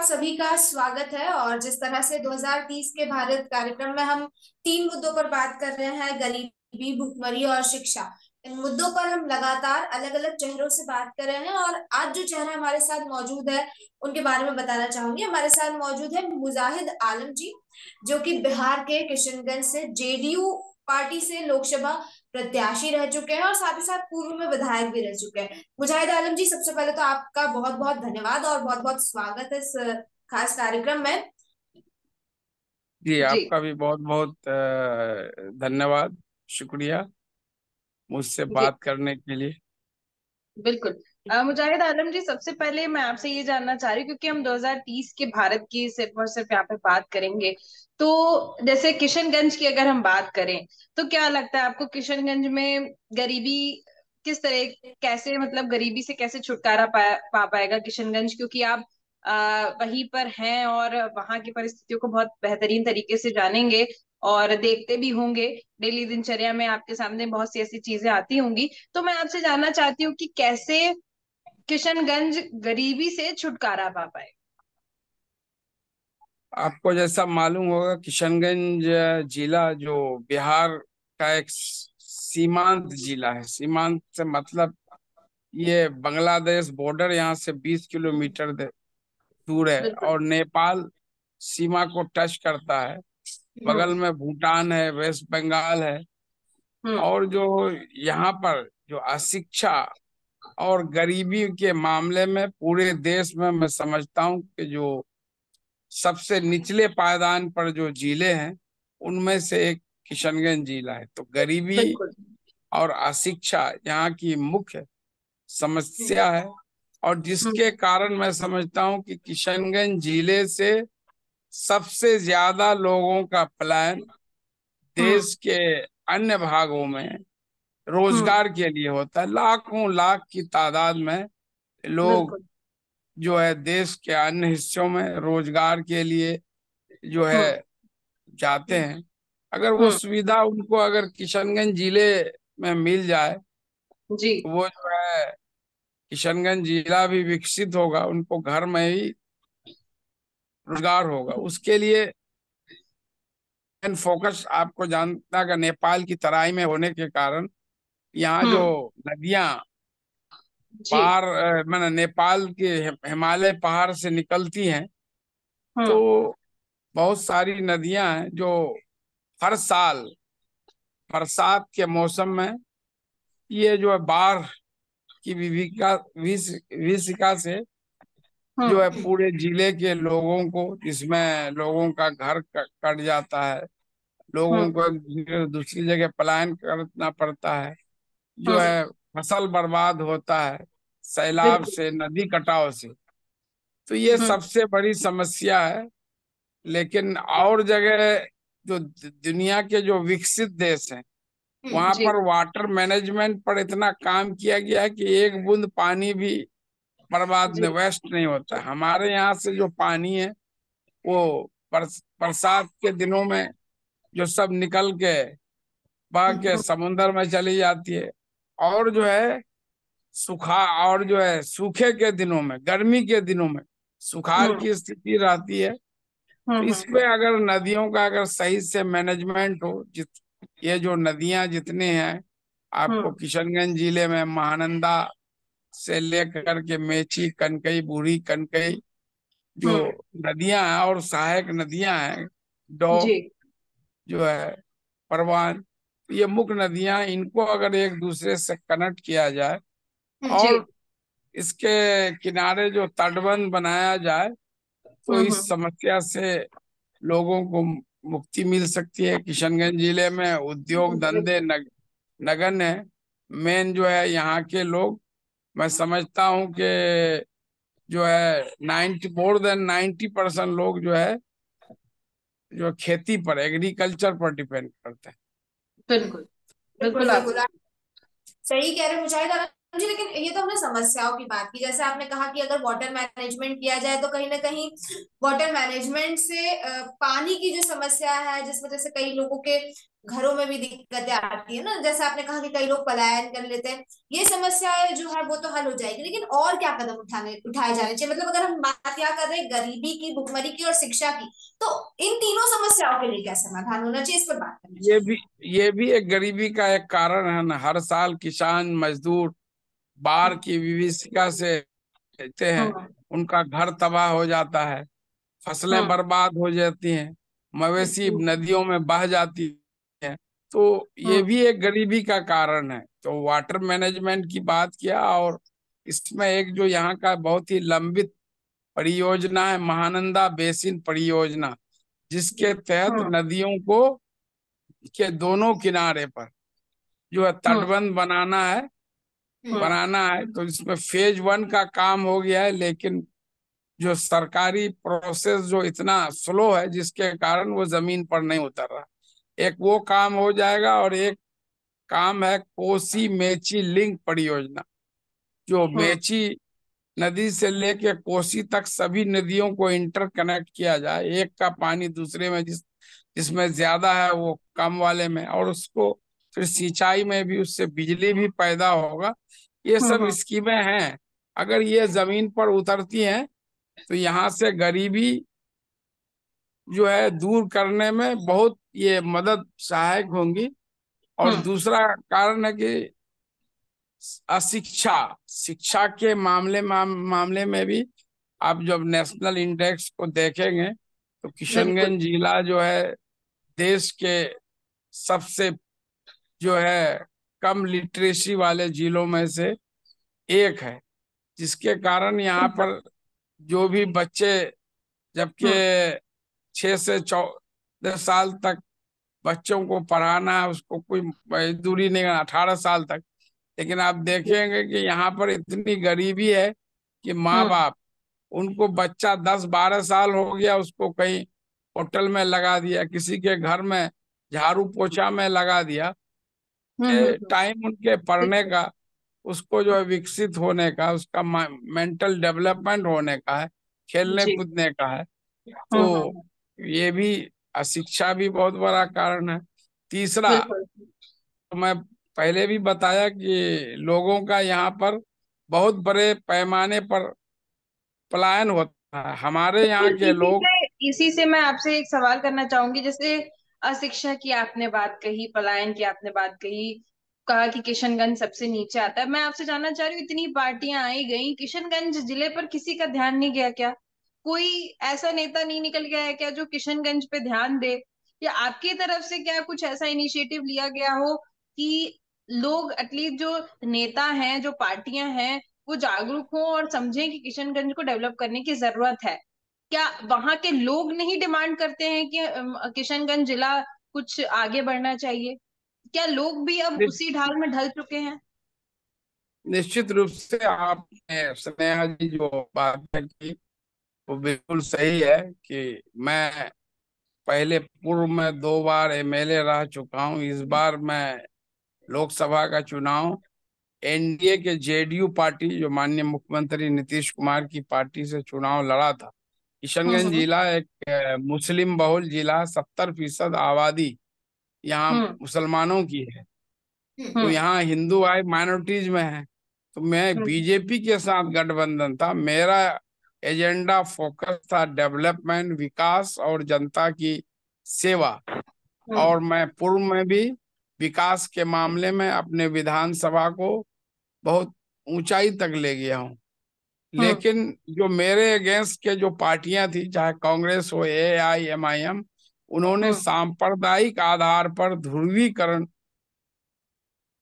सभी का स्वागत है। और जिस तरह से 2030 के भारत कार्यक्रम में हम तीन मुद्दों पर बात कर रहे हैं, गरीबी, भुखमरी और शिक्षा। इन मुद्दों पर हम लगातार अलग अलग चेहरों से बात कर रहे हैं और आज जो चेहरा हमारे साथ मौजूद है उनके बारे में बताना चाहूंगी। हमारे साथ मौजूद है मुजाहिद आलम जी, जो कि बिहार के किशनगंज से जेडीयू पार्टी से लोकसभा प्रत्याशी रह चुके हैं और साथ ही साथ पूर्व में विधायक भी रह चुके हैं। मुजाहिद आलम जी, सबसे पहले तो आपका बहुत बहुत धन्यवाद और बहुत बहुत स्वागत है इस खास कार्यक्रम में। जी, जी। आपका भी बहुत बहुत धन्यवाद। शुक्रिया मुझसे जी, बात करने के लिए। बिल्कुल। मुजाहिद आलम जी, सबसे पहले मैं आपसे ये जानना चाह रही हूँ, क्योंकि हम 2030 के भारत की सिर्फ और सिर्फ यहाँ पे बात करेंगे। तो जैसे किशनगंज की अगर हम बात करें, तो क्या लगता है आपको किशनगंज में गरीबी किस तरह, कैसे मतलब गरीबी से कैसे छुटकारा पा पाएगा किशनगंज, क्योंकि आप वहीं पर हैं और वहां की परिस्थितियों को बहुत बेहतरीन तरीके से जानेंगे और देखते भी होंगे। डेली दिनचर्या में आपके सामने बहुत सी ऐसी चीजें आती होंगी। तो मैं आपसे जानना चाहती हूँ कि कैसे किशनगंज गरीबी से छुटकारा पा पाए। आपको जैसा मालूम होगा, किशनगंज जिला जो बिहार का एक सीमांत जिला है। सीमांत से मतलब ये बांग्लादेश बॉर्डर यहाँ से 20 किलोमीटर दूर है बिल्कुल। और नेपाल सीमा को टच करता है। हम्म। बगल में भूटान है, वेस्ट बंगाल है। हम्म। और जो यहाँ पर जो अशिक्षा और गरीबी के मामले में पूरे देश में मैं समझता हूँ कि जो सबसे निचले पायदान पर जो जिले हैं उनमें से एक किशनगंज जिला है। तो गरीबी बिल्कुल। और अशिक्षा यहाँ की मुख्य हम्म। समस्या है, और जिसके हम्म। कारण मैं समझता हूँ कि किशनगंज जिले से सबसे ज्यादा लोगों का पलायन हम्म। देश के अन्य भागों में हम्म। रोजगार के लिए होता है। लाखों लाख की तादाद में लोग बिल्कुल। जो है देश के अन्य हिस्सों में रोजगार के लिए जो है हम्म। जाते हैं। अगर वो हम्म। सुविधा उनको अगर किशनगंज जिले में मिल जाए जी। तो वो जो है किशनगंज जिला भी विकसित होगा, उनको घर में ही रोजगार होगा। उसके लिए मेन फोकस आपको जानना का नेपाल की तराई में होने के कारण यहाँ जो हम्म। नदियां जी। पहाड़ मैंने नेपाल के हिमालय पहाड़ से निकलती हैं, तो हम्म। बहुत सारी नदियां हैं जो हर साल बरसात के मौसम में ये जो है बाढ़ की विभीषिका से जो है हम्म। पूरे जिले के लोगों को, जिसमें लोगों का घर कट जाता है, लोगों हम्म। को एक दूसरी जगह पलायन करना पड़ता है, जो हम्म। है फसल बर्बाद होता है सैलाब बिल्कुल। से, नदी कटाव से। तो ये हम्म। सबसे बड़ी समस्या है। लेकिन और जगह जो दुनिया के जो विकसित देश हैं वहां जी। पर वाटर मैनेजमेंट पर इतना काम किया गया है कि एक बूंद पानी भी बर्बाद जी। नहीं, वेस्ट नहीं होता। हमारे यहाँ से जो पानी है वो बरसात के दिनों में जो सब निकल के बह के हम्म। समुन्द्र में चली जाती है। और जो है सुखा और जो है सूखे के दिनों में, गर्मी के दिनों में सुखाड़ हम्म। की स्थिति रहती है। तो हम्म। इसमें अगर नदियों का अगर सही से मैनेजमेंट हो, ये जो नदियां जितनी हैं आपको हम्म। किशनगंज जिले में महानंदा से लेकर के मेची, कनकई, बूढ़ी कनकई जो हम्म। नदियां हैं और सहायक नदियां हैं, जी। डोक जो है, परवान, ये मुख्य नदियां, इनको अगर एक दूसरे से कनेक्ट किया जाए जी। और इसके किनारे जो तटबंध बनाया जाए तो हम्म। इस समस्या से लोगों को मुक्ति मिल सकती है। किशनगंज जिले में उद्योग धंधे बिल्कुल। नगण्य है। मेन जो है यहाँ के लोग, मैं समझता हूँ कि जो है 90 more than 90% लोग जो है जो खेती पर, एग्रीकल्चर पर डिपेंड करते हैं। बिल्कुल। बिल्कुल बिल्कुल आप बिल्कुल, आप सही कह रहे हैं मुजाहिद। जी, लेकिन ये तो हमने समस्याओं की बात की। जैसे आपने कहा कि अगर वाटर मैनेजमेंट किया जाए तो कहीं ना कहीं वाटर मैनेजमेंट से पानी की जो समस्या है, जिस वजह से कई लोगों के घरों में भी दिक्कतें आती है ना, जैसे आपने कहा कि कई लोग पलायन कर लेते हैं, ये समस्याएं जो है वो तो हल हो जाएगी, लेकिन और क्या कदम उठाए जाने चाहिए? मतलब अगर हम बात क्या कर रहे हैं गरीबी की, भुखमरी की और शिक्षा की, तो इन तीनों समस्याओं के लिए क्या समाधान होना चाहिए, इस पर बात करना ये चाहिए। भी ये भी एक गरीबी का एक कारण है ना। हर साल किसान मजदूर बाढ़ की विभीषिका से रहते हैं, हम्म उनका घर तबाह हो जाता है, फसलें हम्म बर्बाद हो जाती हैं, मवेशी हम्म नदियों में बह जाती हैं। तो ये हम्म भी एक गरीबी का कारण है। तो वाटर मैनेजमेंट की बात किया, और इसमें एक जो यहाँ का बहुत ही लंबित परियोजना है, महानंदा बेसिन परियोजना, जिसके तहत हम्म नदियों को के दोनों किनारे पर जो है हम्म तटबंध हम्म बनाना है। तो इसमें फेज 1 का काम हो गया है, लेकिन जो सरकारी प्रोसेस जो इतना स्लो है, जिसके कारण वो जमीन पर नहीं उतर रहा। एक वो काम हो जाएगा, और एक काम है कोसी मेची लिंक परियोजना, जो हम्म मेची नदी से लेके कोसी तक सभी नदियों को इंटरकनेक्ट किया जाए, एक का पानी दूसरे में, जिसमें ज्यादा है वो कम वाले में, और उसको फिर सिंचाई में भी उससे बिजली भी पैदा होगा। ये सब हम्म स्कीमें हैं। अगर ये जमीन पर उतरती हैं तो यहाँ से गरीबी जो है दूर करने में बहुत ये मदद सहायक होंगी। और हम्म दूसरा कारण है कि अशिक्षा, शिक्षा के मामले में भी आप जब नेशनल इंडेक्स को देखेंगे तो बिल्कुल। किशनगंज जिला जो है देश के सबसे जो है कम लिटरेसी वाले जिलों में से एक है, जिसके कारण यहाँ पर जो भी बच्चे, जबकि हम्म 6 से 14 साल तक बच्चों को पढ़ाना है, उसको कोई मजदूरी नहीं करना, 18 साल तक। लेकिन आप देखेंगे कि यहाँ पर इतनी गरीबी है कि माँ हम्म बाप, उनको बच्चा 10-12 साल हो गया, उसको कहीं होटल में लगा दिया, किसी के घर में झाड़ू पोछा में लगा दिया। हम्म। टाइम उनके पढ़ने बिल्कुल। का, उसको जो है विकसित होने का, उसका मेंटल डेवलपमेंट होने का है, खेलने जी। कूदने का है। तो हम्म। ये भी अशिक्षा भी बहुत बड़ा कारण है। तीसरा, बिल्कुल। तो मैं पहले भी बताया कि लोगों का यहाँ पर बहुत बड़े पैमाने पर पलायन होता है। हमारे यहाँ बिल्कुल, के लोग, इसी से मैं आपसे एक सवाल करना चाहूंगी। जैसे अशिक्षा की आपने बात कही, पलायन की आपने बात कही, कहा कि किशनगंज सबसे नीचे आता है। मैं आपसे जानना चाह रही हूँ, इतनी पार्टियां आई गई, किशनगंज जिले पर किसी का ध्यान नहीं गया क्या? कोई ऐसा नेता नहीं निकल गया है क्या जो किशनगंज पे ध्यान दे? या आपकी तरफ से क्या कुछ ऐसा इनिशिएटिव लिया गया हो कि लोग एटलीस्ट, जो नेता हैं, जो पार्टियां हैं, वो जागरूक हों और समझें कि किशनगंज को डेवलप करने की जरूरत है? क्या वहां के लोग नहीं डिमांड करते हैं कि किशनगंज जिला कुछ आगे बढ़ना चाहिए? क्या लोग भी अब नि- उसी ढाल में ढल चुके हैं? निश्चित रूप से आपने स्नेहा जी जो बात है की, वो बिल्कुल सही है कि मैं पहले पूर्व में 2 बार एमएलए रह चुका हूँ। इस बार मैं लोकसभा का चुनाव एनडीए के जेडीयू पार्टी, जो माननीय मुख्यमंत्री नीतीश कुमार की पार्टी से चुनाव लड़ा था। किशनगंज हम्म जिला एक मुस्लिम बहुल जिला, 70% आबादी यहाँ हम्म मुसलमानों की है। तो हम्म यहाँ हिंदू आए माइनॉरिटीज में है। तो मैं हम्म बीजेपी के साथ गठबंधन था, मेरा एजेंडा फोकस था डेवलपमेंट, विकास और जनता की सेवा। हम्म और मैं पूर्व में भी विकास के मामले में अपने विधानसभा को बहुत ऊंचाई तक ले गया हूँ। हम्म लेकिन जो मेरे अगेंस्ट के जो पार्टियां थी, चाहे कांग्रेस हो, AIMIM, उन्होंने हम्म सांप्रदायिक आधार पर ध्रुवीकरण,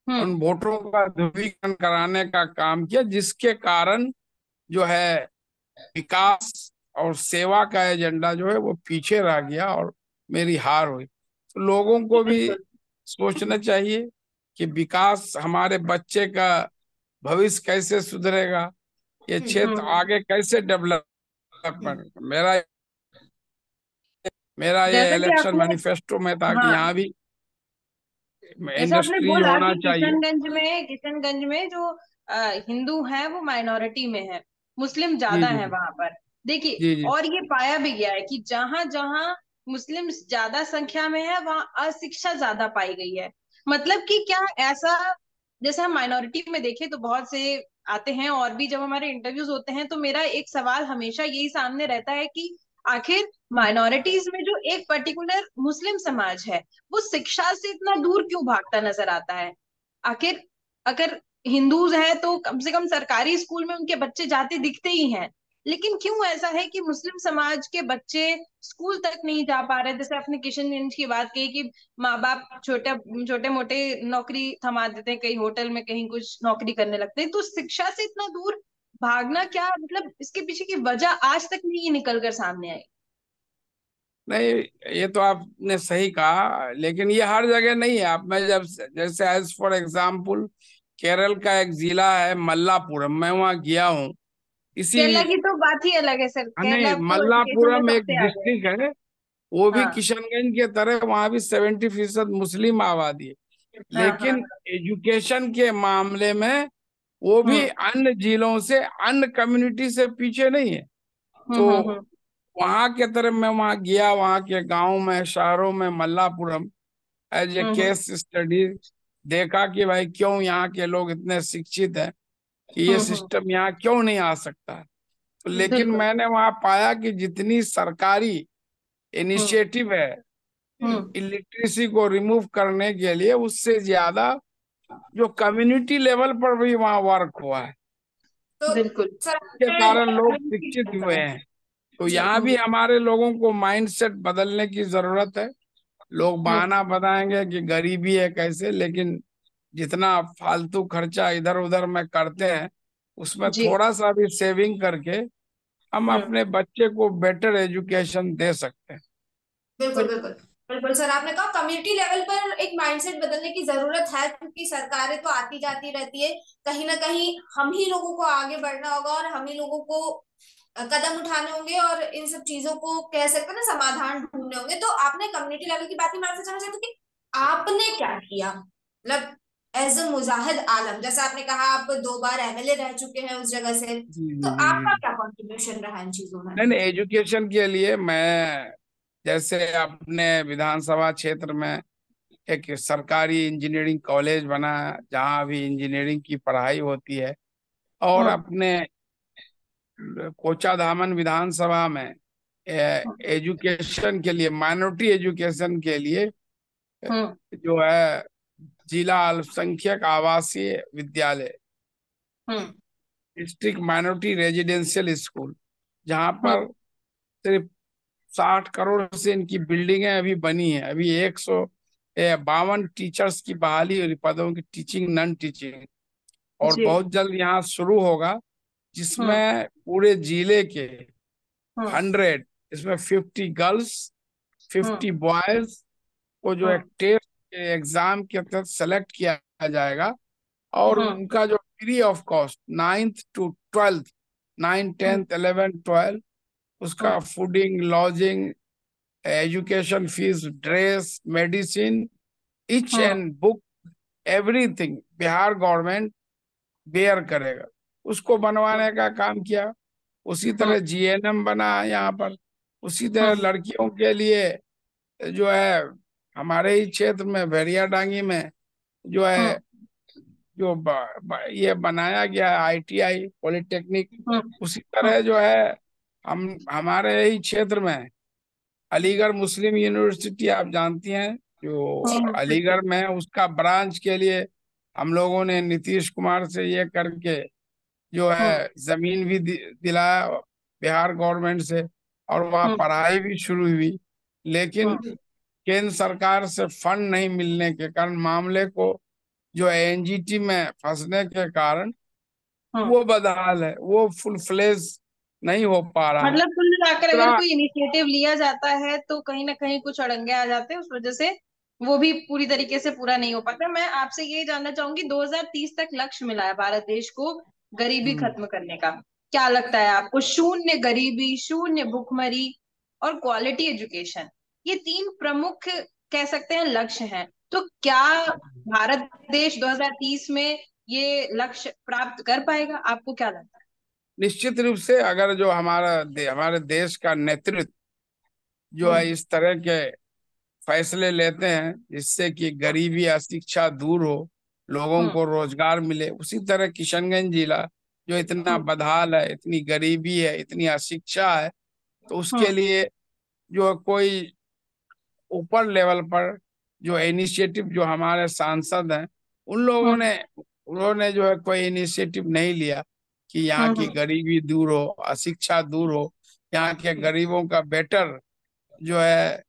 हम्म उन वोटरों का ध्रुवीकरण कराने का काम किया, जिसके कारण जो है विकास और सेवा का एजेंडा जो है वो पीछे रह गया, और मेरी हार हुई। तो लोगों को भी बिल्कुल। सोचना चाहिए कि विकास, हमारे बच्चे का भविष्य कैसे सुधरेगा, ये क्षेत्र हम्म। आगे कैसे डेवलपमेंट। मेरा ये जैसे कि इलेक्शन आपने, मैनिफेस्टो में था कि हाँ, यहाँ भी जैसे आपने इंडस्ट्रीज बोला होना कि चाहिए। किशनगंज में जो हिंदू हैं वो माइनॉरिटी में है, मुस्लिम जी ज्यादा जी है जी वहां पर। देखिए, जी जी। और ये पाया भी गया है कि जहां जहां मुस्लिम ज्यादा संख्या में है वहां अशिक्षा ज्यादा पाई गई है। मतलब कि क्या ऐसा, जैसे हम माइनॉरिटी में देखें तो बहुत से आते हैं, और भी जब हमारे इंटरव्यूज होते हैं तो मेरा एक सवाल हमेशा यही सामने रहता है कि आखिर माइनॉरिटीज में जो एक पर्टिकुलर मुस्लिम समाज है वो शिक्षा से इतना दूर क्यों भागता नजर आता है। आखिर अगर हिंदूज हैं तो कम से कम सरकारी स्कूल में उनके बच्चे जाते दिखते ही हैं, लेकिन क्यों ऐसा है कि मुस्लिम समाज के बच्चे स्कूल तक नहीं जा पा रहे। जैसे आपने किशनगंज की बात कही कि माँ बाप छोटे छोटे मोटे नौकरी थमा देते हैं, कहीं होटल में कहीं कुछ नौकरी करने लगते हैं, तो शिक्षा से इतना दूर भागना क्या, मतलब इसके पीछे की वजह आज तक नहीं निकल कर सामने आई। नहीं, ये तो आपने सही कहा, लेकिन ये हर जगह नहीं है। आप, मैं जब, जैसे एज फॉर एग्जाम्पल, केरल का एक जिला है मल्लापुरम, मैं वहाँ गया हूँ। इसी, केरला की तो बात ही अलग है सर, नहीं, केरला तो एजुकेशन में मल्लापुरम एक सबसे आगे है। डिस्ट्रिक्ट है, वो भी हाँ किशनगंज के तरह, वहाँ भी 70% मुस्लिम आबादी है। हाँ हाँ। लेकिन एजुकेशन के मामले में वो भी हम्म अन्य जिलों से, अन्य कम्युनिटी से पीछे नहीं है। तो हम्म। वहां के तरफ मैं वहां गया, वहां के गांव में, शहरों में, Malappuram, as a hmm case study देखा कि भाई क्यों यहाँ के लोग इतने शिक्षित हैं कि ये हम्म। सिस्टम यहाँ क्यों नहीं आ सकता है। तो लेकिन बिल्कुल। मैंने वहां पाया कि जितनी सरकारी हम्म इनिशिएटिव है हम्म। इलिटरेसी को रिमूव करने के लिए, उससे ज्यादा जो कम्युनिटी लेवल पर भी वहाँ वर्क हुआ है, तो बिल्कुल। सर के कारण लोग आपने शिक्षित हुए हैं। तो जी यहाँ भी हमारे लोगों को माइंडसेट बदलने की जरूरत है। लोग हम्म। बहाना बताएंगे कि गरीबी है कैसे, लेकिन जितना फालतू खर्चा इधर उधर में करते हैं, उसमें जी। थोड़ा सा भी सेविंग करके हम हम्म। अपने बच्चे को बेटर एजुकेशन दे सकते हैं। बिल्कुल बिल्कुल। बिल्कुल बिल्कुल सर, आपने कहा कम्युनिटी लेवल पर एक माइंडसेट बदलने की जरूरत है, क्योंकि सरकारें तो आती जाती रहती है। कहीं ना कहीं हम ही लोगों को आगे बढ़ना होगा और हम ही लोगों को कदम उठाने होंगे और इन सब चीजों को कह सकते हैं ना समाधान ढूंढने होंगे। तो आपने कम्युनिटी लेवल की बात ही मैं आपसे जानना चाहती हूँ कि आपने क्या किया, मतलब एज अ मुजाहिद आलम, जैसा आपने कहा आप 2 बार एमएलए रह चुके हैं उस जगह से, जी तो जी जी आपका जी। क्या कंट्रीब्यूशन रहा इन चीजों में? नहीं नहीं, एजुकेशन के लिए मैं, जैसे अपने विधानसभा क्षेत्र में एक सरकारी इंजीनियरिंग कॉलेज बना, जहाँ भी इंजीनियरिंग की पढ़ाई होती है। और हम्म अपने कोचाधामन विधानसभा में एजुकेशन के लिए, माइनॉरिटी एजुकेशन के लिए, हम्म जो है जिला अल्पसंख्यक आवासीय विद्यालय, हम्म डिस्ट्रिक्ट माइनॉरिटी रेजिडेंशियल स्कूल, जहाँ पर हम्म। सिर्फ 60 करोड़ से इनकी बिल्डिंगें अभी बनी है। अभी 152 टीचर्स की बहाली हुई, पदों की, टीचिंग नॉन टीचिंग, और जी। बहुत जल्द यहाँ शुरू होगा, हम्म जिसमें पूरे जिले के हम्म 100, इसमें 50 गर्ल्स, हम्म 50 बॉयज को जो एक हम्म टेस्ट के एग्जाम के तहत सेलेक्ट किया जाएगा। और हम्म उनका जो free of cost 9th to 12th, 9, 10th, 11th, 12th, हम्म उसका fooding, lodging, education fees, dress, medicine, each hmm and book, everything Bihar government bear करेगा। उसको बनवाने का काम किया। उसी हम्म तरह जीएनएम बना है यहाँ पर। उसी तरह हम्म लड़कियों के लिए जो है, हमारे ही क्षेत्र में भेड़िया डांगी में जो है, हम्म जो ये बनाया गया है आईटीआई पॉलिटेक्निक। हम्म उसी तरह जो है, हम हमारे ही क्षेत्र में अलीगढ़ मुस्लिम यूनिवर्सिटी, आप जानती हैं, जो बिल्कुल। अलीगढ़ में है, उसका ब्रांच के लिए हम लोगों ने नीतीश कुमार से ये करके जो हम्म है जमीन भी दिलाया बिहार गवर्नमेंट से, और वहाँ हम्म पढ़ाई भी शुरू हुई। लेकिन हम्म केंद्र सरकार से फंड नहीं मिलने के कारण, मामले को जो एनजीटी में फंसने के कारण, हम्म। वो बदहाल है, वो फुल फ्लेज नहीं हो पा रहा है। मतलब कुल मिलाकर अगर दूसरा, कोई इनिशिएटिव लिया जाता है तो कहीं ना कहीं कुछ अड़ंगे आ जाते हैं, उस वजह से वो भी पूरी तरीके से पूरा नहीं हो पाता। मैं आपसे ये जानना चाहूंगी, 2030 तक लक्ष्य मिला है भारत देश को गरीबी हम्म, खत्म करने का। क्या लगता है आपको, शून्य गरीबी, शून्य भुखमरी और क्वालिटी एजुकेशन, ये तीन प्रमुख कह सकते हैं लक्ष्य हैं, तो क्या भारत देश 2030 में ये लक्ष्य प्राप्त कर पाएगा? आपको क्या लगता है? निश्चित रूप से अगर जो हमारे देश का नेतृत्व जो है हम्म। इस तरह के फैसले लेते हैं जिससे कि गरीबी अशिक्षा दूर हो, लोगों हम्म। को रोजगार मिले, उसी तरह किशनगंज जिला जो इतना हम्म। बदहाल है, इतनी गरीबी है, इतनी अशिक्षा है, तो उसके हम्म। लिए जो कोई ऊपर लेवल पर जो इनिशिएटिव जो हमारे सांसद हैं उन लोगों हम्म। ने उन्होंने जो है कोई इनिशिएटिव नहीं लिया कि यहाँ की हम्म। गरीबी दूर हो, अशिक्षा दूर हो, यहाँ के गरीबों का बेटर जो है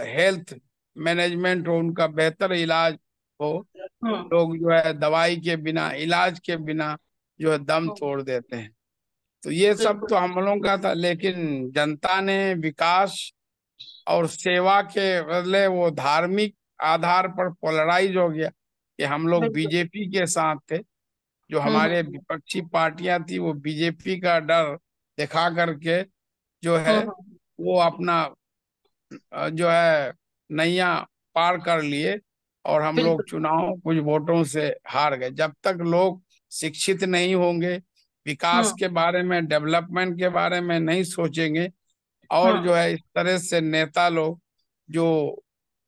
हेल्थ मैनेजमेंट हो, उनका बेहतर इलाज हो। हम्म। लोग जो है दवाई के बिना, इलाज के बिना जो है दम हम्म। तोड़ देते हैं। तो ये सब बिल्कुल। तो हम लोगों का था, लेकिन जनता ने विकास और सेवा के बदले वो धार्मिक आधार पर पोलराइज हो गया कि हम लोग बिल्कुल। बीजेपी के साथ थे। जो हम्म। हमारे विपक्षी पार्टियां थी वो बीजेपी का डर दिखा करके जो है हम्म। वो अपना जो है नैया पार कर लिए, और हम लोग बिल्कुल। चुनाव कुछ वोटों से हार गए। जब तक लोग शिक्षित नहीं होंगे, विकास हम्म। के बारे में, डेवलपमेंट के बारे में नहीं सोचेंगे, और हम्म। जो है इस तरह से नेता लोग जो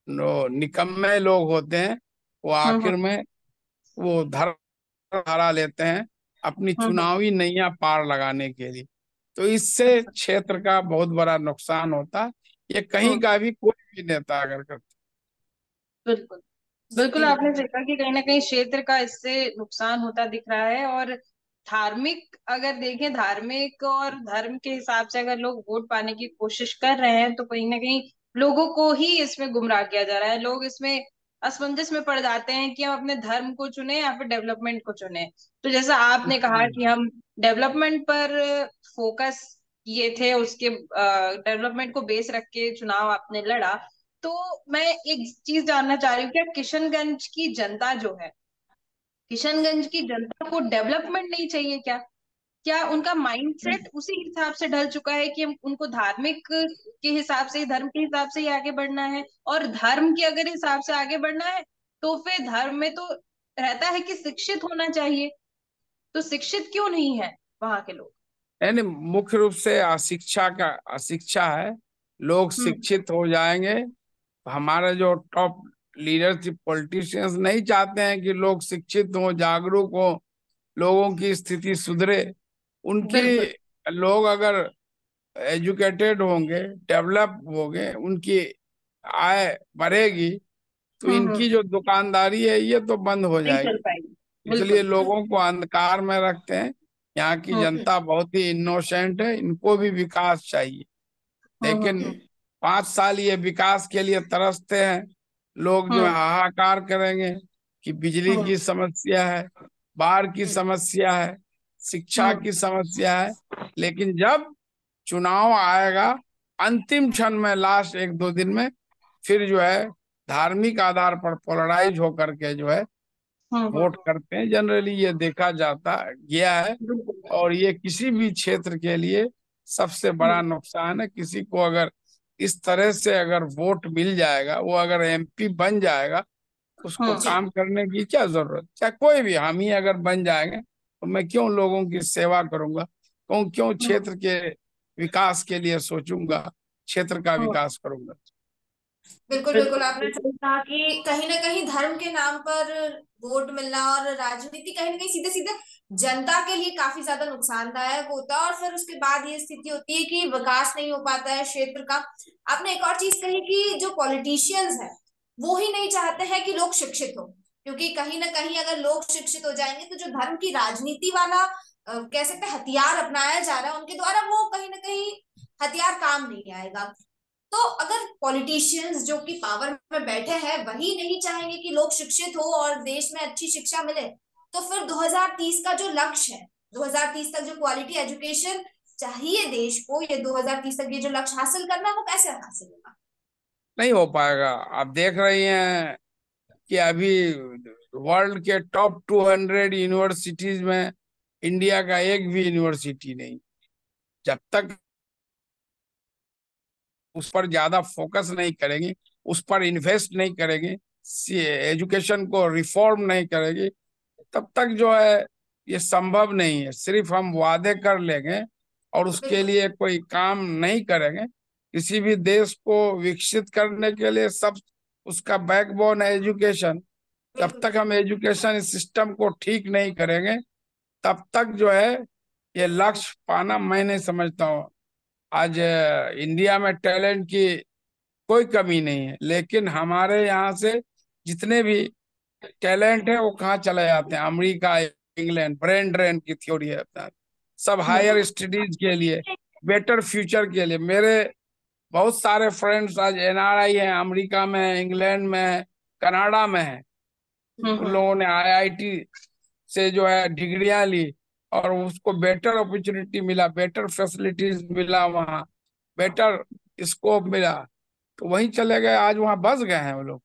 निकम्मे लोग होते हैं वो हम्म। आखिर में वो धर्म हरा लेते हैं अपनी हम्म। चुनावी नैया पार लगाने के लिए। तो इससे क्षेत्र का बहुत बड़ा नुकसान होता है। ये कहीं हम्म। का भी कोई भी नेता अगर करता। बिल्कुल। बिल्कुल, जी आपने देखा कि कहीं ना कहीं क्षेत्र का इससे नुकसान होता दिख रहा है। और धार्मिक, अगर देखें धार्मिक और धर्म के हिसाब से अगर लोग वोट पाने की कोशिश कर रहे हैं तो कहीं ना कहीं लोगों को ही इसमें गुमराह किया जा रहा है। लोग इसमें असमंजस में पड़ जाते हैं कि हम अपने धर्म को चुने या फिर डेवलपमेंट को चुने। तो जैसा आपने कहा कि हम डेवलपमेंट पर फोकस किए थे, उसके डेवलपमेंट को बेस रख के चुनाव आपने लड़ा। तो मैं एक चीज जानना चाह रही हूँ, क्या किशनगंज की जनता जो है, किशनगंज की जनता को डेवलपमेंट नहीं चाहिए क्या? क्या उनका माइंडसेट उसी हिसाब से ढल चुका है कि हम उनको धार्मिक के हिसाब से, धर्म के हिसाब से ही आगे बढ़ना है? और धर्म के अगर हिसाब से आगे बढ़ना है तो फिर धर्म में तो रहता है कि शिक्षित होना चाहिए। तो शिक्षित क्यों नहीं है वहां के लोग? यानी मुख्य रूप से अशिक्षा है। लोग हम्म। शिक्षित हो जाएंगे। हमारे जो टॉप लीडरशिप पॉलिटिशियंस नहीं चाहते हैं कि लोग शिक्षित हों, जागरूक हों, लोगों की स्थिति सुधरे। उनकी बिल्कुल। लोग अगर एजुकेटेड होंगे, डेवलप होंगे, उनकी आय बढ़ेगी, तो हम्म। इनकी जो दुकानदारी है ये तो बंद हो नहीं चल जाएगी। पाएगी। इसलिए बिल्कुल। लोगों को अंधकार में रखते हैं। यहाँ की हम्म। जनता बहुत ही इनोसेंट है, इनको भी विकास चाहिए। हम्म। लेकिन 5 साल ये विकास के लिए तरसते हैं। लोग जो है हम्म। हाहाकार करेंगे कि बिजली हम्म। की समस्या है, बाढ़ की हम्म। समस्या है, शिक्षा हम्म। की समस्या है। लेकिन जब चुनाव आएगा, अंतिम क्षण में, लास्ट 1-2 दिन में, फिर जो है धार्मिक आधार पर पोलराइज होकर के जो है हम्म। वोट करते हैं। जनरली ये देखा जाता गया है। बिल्कुल। और ये किसी भी क्षेत्र के लिए सबसे बड़ा हम्म। नुकसान है। किसी को अगर इस तरह से अगर वोट मिल जाएगा, वो अगर एमपी बन जाएगा, उसको हम्म। काम करने की क्या जरूरत? चाहे कोई भी, हम ही अगर बन जाएंगे तो मैं क्यों लोगों की सेवा करूंगा? क्यों हम्म। क्षेत्र के विकास के लिए सोचूंगा, क्षेत्र का हम्म। विकास करूंगा। बिल्कुल बिल्कुल, बिल्कुल। आपने सही कहा कि कहीं ना कहीं धर्म के नाम पर वोट मिलना और राजनीति कहीं ना कहीं सीधे सीधे जनता के लिए काफी ज्यादा नुकसानदायक होता है, और फिर उसके बाद ये स्थिति होती है कि विकास नहीं हो पाता है क्षेत्र का। आपने एक और चीज कही कि जो पॉलिटिशियंस है वो ही नहीं चाहते हैं कि लोग शिक्षित हो, क्योंकि कहीं ना कहीं अगर लोग शिक्षित हो जाएंगे तो जो धर्म की राजनीति वाला कह सकते हैं हथियार अपनाया जा रहा है उनके द्वारा, वो कहीं ना कहीं हथियार काम नहीं आएगा। तो अगर पॉलिटिशियंस जो कि पावर में बैठे हैं वही नहीं चाहेंगे कि लोग शिक्षित हो और देश में अच्छी शिक्षा मिले, तो फिर 2030 का जो लक्ष्य है, 2030 तक जो क्वालिटी एजुकेशन चाहिए देश को, ये 2030 तक ये जो लक्ष्य हासिल करना है वो कैसे हासिल होगा? नहीं हो पाएगा। आप देख रही हैं कि अभी वर्ल्ड के टॉप 200 यूनिवर्सिटीज में इंडिया का एक भी यूनिवर्सिटी नहीं। जब तक उस पर ज्यादा फोकस नहीं करेंगे, उस पर इन्वेस्ट नहीं करेंगे, एजुकेशन को रिफॉर्म नहीं करेंगे, तब तक जो है ये संभव नहीं है। सिर्फ हम वादे कर लेंगे और उसके बिल्कुल लिए कोई काम नहीं करेंगे। किसी भी देश को विकसित करने के लिए सब उसका बैकबोन है एजुकेशन। जब बिल्कुल। तक हम एजुकेशन सिस्टम को ठीक नहीं करेंगे तब तक जो है ये लक्ष्य पाना मैं नहीं समझता हूँ। आज इंडिया में टैलेंट की कोई कमी नहीं है, लेकिन हमारे यहाँ से जितने भी टैलेंट है वो कहाँ चले जाते हैं? America, England. ब्रेन ड्रेन की थ्योरी है अपना। सब हायर हम्म स्टडीज के लिए, बेटर फ्यूचर के लिए। मेरे बहुत सारे फ्रेंड्स आज एनआरआई हैं, अमेरिका में है, इंग्लैंड में है, कनाडा में है। उन हम्म लोगों ने आईआईटी से जो है डिग्रियां ली और उसको बेटर अपॉर्चुनिटी मिला, बेटर फैसिलिटीज मिला, वहाँ बेटर स्कोप मिला, तो वहीं चले गए, आज वहाँ बस गए हैं वो लोग।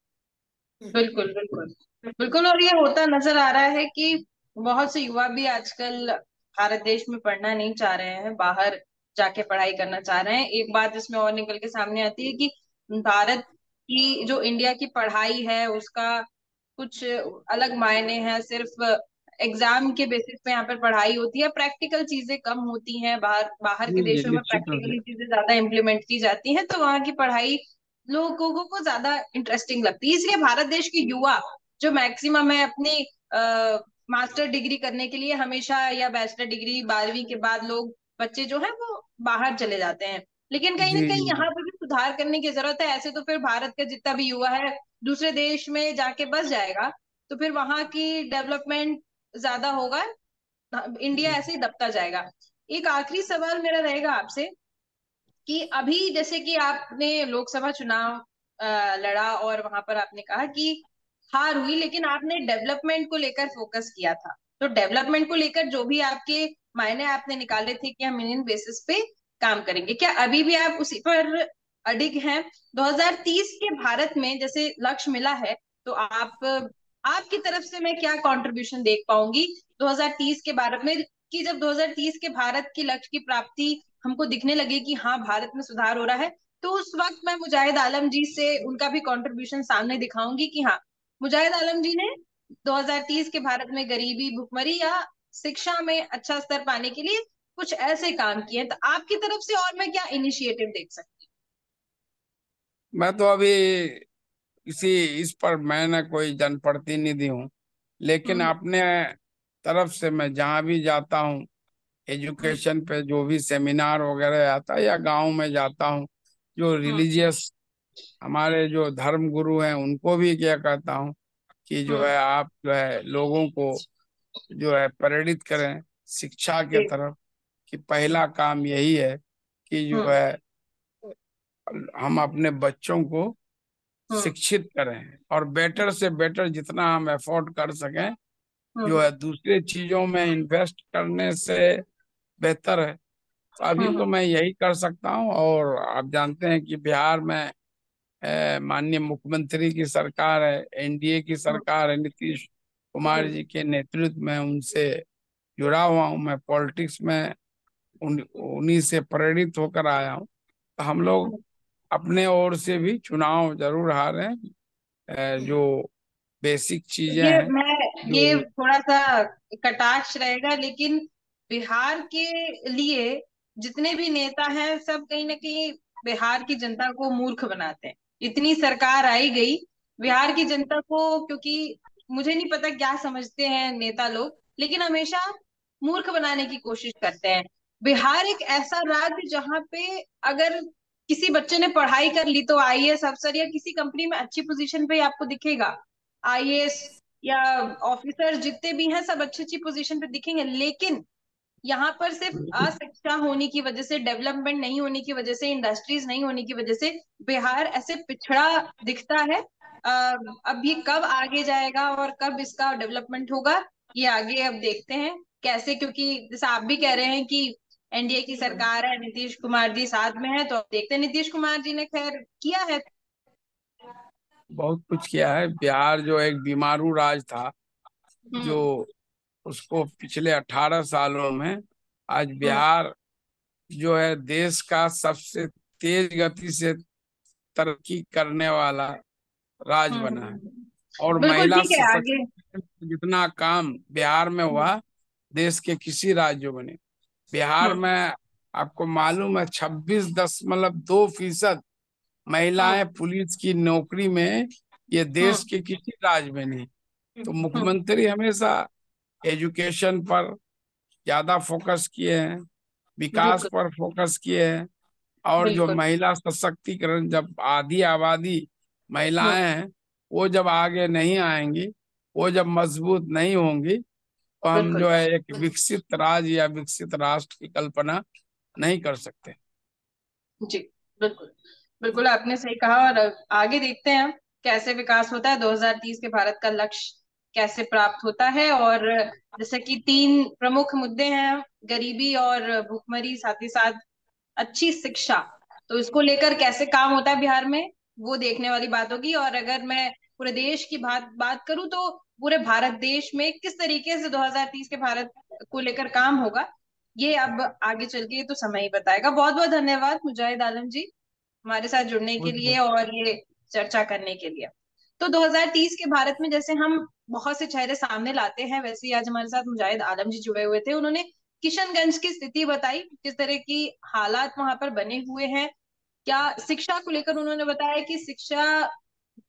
बिल्कुल बिल्कुल बिल्कुल। और ये होता नजर आ रहा है कि बहुत से युवा भी आजकल भारत देश में पढ़ना नहीं चाह रहे हैं, बाहर जाके पढ़ाई करना चाह रहे हैं। एक बात इसमें और निकल के सामने आती है कि भारत की जो इंडिया की पढ़ाई है उसका कुछ अलग मायने हैं। सिर्फ एग्जाम के बेसिस पे यहाँ पर पढ़ाई होती है, प्रैक्टिकल चीजें कम होती हैं। बाहर बाहर के जी जी, देशों में निश्चित रूप से। प्रैक्टिकली चीजें ज्यादा इम्प्लीमेंट की जाती हैं, तो वहाँ की पढ़ाई लोगों को ज्यादा इंटरेस्टिंग लगती है। इसलिए भारत देश के युवा जो मैक्सिमम है अपनी मास्टर डिग्री करने के लिए हमेशा, या बैचलर डिग्री 12वीं के बाद लोग बच्चे जो है वो बाहर चले जाते हैं। लेकिन कहीं ना जी कहीं जी। यहाँ पर भी सुधार करने की जरूरत है। ऐसे तो फिर भारत का जितना भी युवा है दूसरे देश में जाके बस जाएगा, तो फिर वहां की डेवलपमेंट ज्यादा होगा, इंडिया ऐसे ही दबता जाएगा। एक आखिरी सवाल मेरा रहेगा आपसे कि अभी जैसे कि आपने लोकसभा चुनाव लड़ा और वहां पर आपने कहा कि हार हुई, लेकिन आपने डेवलपमेंट को लेकर फोकस किया था। तो डेवलपमेंट को लेकर जो भी आपके मायने आपने निकाले थे कि हम इन बेसिस पे काम करेंगे, क्या अभी भी आप उसी पर अडिग हैं? 2030 के भारत में जैसे लक्ष्य मिला है, तो आपकी तरफ से मैं क्या कंट्रीब्यूशन देख पाऊंगी 2030 के भारत में, कि जब 2030 के भारत की लक्ष्य की प्राप्ति हमको दिखने लगे कि हाँ भारत में सुधार हो रहा है, तो उस वक्त मैं मुजाहिद आलम जी से उनका भी कंट्रीब्यूशन सामने दिखाऊंगी कि हाँ मुजाहिद आलम जी ने 2030 के भारत में गरीबी, भुखमरी या शिक्षा में अच्छा स्तर पाने के लिए कुछ ऐसे काम किए हैं। तो आपकी तरफ से और मैं क्या इनिशिएटिव देख सकती मैं तो अभी किसी इस पर मैं न कोई जनप्रतिनिधि हूँ, हूँ? लेकिन अपने तरफ से मैं जहाँ भी जाता हूँ, एजुकेशन पे जो भी सेमिनार वगैरह आता है या गांव में जाता हूँ, जो हम्म रिलीजियस हमारे जो धर्म गुरु हैं उनको भी क्या कहता हूँ कि जो हम्म है आप जो है लोगों को जो है प्रेरित करें शिक्षा के जी, तरफ। कि पहला काम यही है कि जो हम्म है हम अपने बच्चों को हम्म शिक्षित करें और बेटर से बेटर जितना हम अफोर्ड कर सकें जो हम्म है दूसरे चीजों में इन्वेस्ट करने से बेहतर है। तो अभी तो हम्म मैं यही कर सकता हूँ। और आप जानते हैं कि बिहार में माननीय मुख्यमंत्री की सरकार है, एनडीए की हम्म सरकार है, नीतीश कुमार जी, जी के नेतृत्व में उनसे जुड़ा हुआ हूँ मैं। पॉलिटिक्स में उन्हीं से प्रेरित होकर आया हूँ। तो हम लोग अपने ओर से भी चुनाव जरूर हारे हैं। जो बेसिक चीजें ये हैं मैं ये जो। थोड़ा सा कटाक्ष रहेगा, लेकिन बिहार के लिए जितने भी नेता हैं सब कहीं ना कहीं बिहार की जनता को मूर्ख बनाते हैं। इतनी सरकार आई गई बिहार की जनता को, क्योंकि मुझे नहीं पता क्या समझते हैं नेता लोग, लेकिन हमेशा मूर्ख बनाने की कोशिश करते हैं। बिहार एक ऐसा राज्य जहाँ पे अगर किसी बच्चे ने पढ़ाई कर ली तो आईएएस अफसर या किसी कंपनी में अच्छी पोजीशन पे आपको दिखेगा। आईएएस या ऑफिसर जितने भी हैं सब अच्छी अच्छी पोजीशन पे दिखेंगे, लेकिन यहाँ पर सिर्फ अशिक्षा होने की वजह से, डेवलपमेंट नहीं होने की वजह से, इंडस्ट्रीज नहीं होने की वजह से बिहार ऐसे पिछड़ा दिखता है। अब ये कब आगे जाएगा और कब इसका डेवलपमेंट होगा, ये आगे अब देखते हैं कैसे। क्योंकि जैसे आप भी कह रहे हैं कि एनडीए की सरकार है, नीतीश कुमार जी साथ में है, तो अब देखते हैं। नीतीश कुमार जी ने खैर किया है। बहुत कुछ किया है। बिहार जो एक बीमारू राज था, जो हम्म उसको पिछले 18 सालों में आज हम्म बिहार जो है देश का सबसे तेज गति से तरक्की करने वाला राज हम्म बना है। हम्म और बिल्कुल महिला ठीक है, आगे। सशक्तिकरण जितना काम बिहार में हम्म। हुआ, देश के किसी राज्यों में नहीं। बिहार हम्म। में आपको मालूम है 26.2% हम्म। महिलाएं पुलिस की नौकरी में, ये देश हम्म। के किसी राज्य में नहीं। तो हम्म। मुख्यमंत्री हमेशा एजुकेशन पर ज्यादा फोकस किए हैं, विकास बिल्कुल। पर फोकस किए हैं। और जो बिल्कुल। महिला सशक्तिकरण, जब आधी आबादी हम्म। महिलाएं हैं, वो जब आगे नहीं आएंगी, वो जब मजबूत नहीं होंगी, तो हम बिल्कुल। जो है एक विकसित राज्य या विकसित राष्ट्र की कल्पना नहीं कर सकते। जी। बिल्कुल। बिल्कुल आपने सही कहा। और आगे देखते हैं कैसे विकास होता है, 2030 के भारत का लक्ष्य कैसे प्राप्त होता है। और जैसे कि तीन प्रमुख मुद्दे हैं, गरीबी और भुखमरी, साथ ही साथ अच्छी शिक्षा, तो इसको लेकर कैसे काम होता है बिहार में, वो देखने वाली बात होगी। और अगर मैं पूरे देश की बात बात करूं, तो पूरे भारत देश में किस तरीके से 2030 के भारत को लेकर काम होगा, ये अब आगे चल के तो समय ही बताएगा। बहुत बहुत धन्यवाद मुजाहिद आलम जी, हमारे साथ जुड़ने के बहुत लिए बहुत और ये चर्चा करने के लिए। तो 2030 के भारत में जैसे हम बहुत से चेहरे सामने लाते हैं, वैसे ही आज हमारे साथ मुजाहिद आलम जी जुड़े हुए थे। उन्होंने किशनगंज की स्थिति बताई, किस तरह की हालात वहां पर बने हुए हैं। क्या शिक्षा को लेकर उन्होंने बताया कि शिक्षा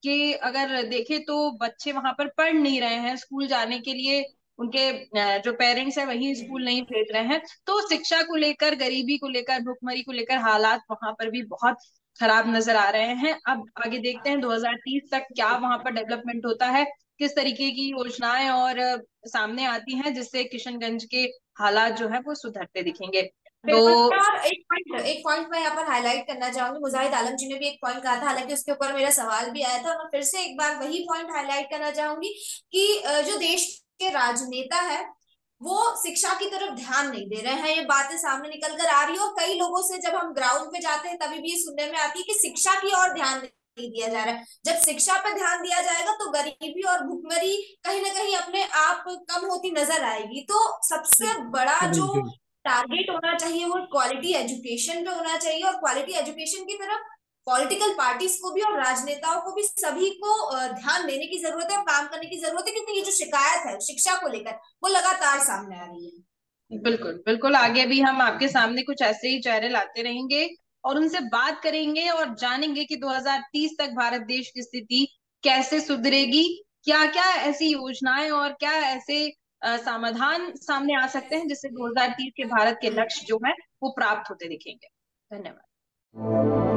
के अगर देखें तो बच्चे वहां पर पढ़ नहीं रहे हैं, स्कूल जाने के लिए उनके जो पेरेंट्स हैं वही स्कूल नहीं भेज रहे हैं। तो शिक्षा को लेकर, गरीबी को लेकर, भुखमरी को लेकर हालात वहां पर भी बहुत खराब नजर आ रहे हैं। अब आगे देखते हैं 2030 तक क्या वहां पर डेवलपमेंट होता है, किस तरीके की योजनाएं और सामने आती हैं, जिससे किशनगंज के हालात जो है वो सुधरते दिखेंगे। तो बिल्कुल। और एक पॉइंट मैं यहाँ पर हाईलाइट करना चाहूंगी। मुजाहिद आलम जी ने भी एक पॉइंट कहा था, हालांकि उसके ऊपर मेरा सवाल भी आया था, और मैं फिर से एक बार वही पॉइंट हाईलाइट करना चाहूंगी कि जो देश के राजनेता है वो शिक्षा की तरफ ध्यान नहीं दे रहे हैं। ये बातें सामने निकल कर आ रही है, और कई लोगों से जब हम ग्राउंड पे जाते हैं तभी भी ये सुनने में आती है कि शिक्षा की ओर ध्यान नहीं दिया जा रहा है। जब शिक्षा पर ध्यान दिया जाएगा तो गरीबी और भुखमरी कहीं ना कहीं अपने आप कम होती नजर आएगी। तो सबसे बड़ा जो बिल्कुल टारगेट होना चाहिए वो क्वालिटी एजुकेशन पे होना चाहिए, और क्वालिटी एजुकेशन की तरफ पॉलिटिकल पार्टीज को भी और राजनेताओं को भी, सभी को ध्यान देने की जरूरत है और काम करने की जरूरत है, क्योंकि ये जो शिकायत है शिक्षा को लेकर वो लगातार सामने आ रही है। बिल्कुल। बिल्कुल आगे भी हम आपके सामने कुछ ऐसे ही चेहरे लाते रहेंगे और उनसे बात करेंगे और जानेंगे कि 2030 तक भारत देश की स्थिति कैसे सुधरेगी, क्या क्या ऐसी योजनाएं और क्या ऐसे समाधान सामने आ सकते हैं जिससे 2030 के भारत के लक्ष्य जो है वो प्राप्त होते दिखेंगे। धन्यवाद।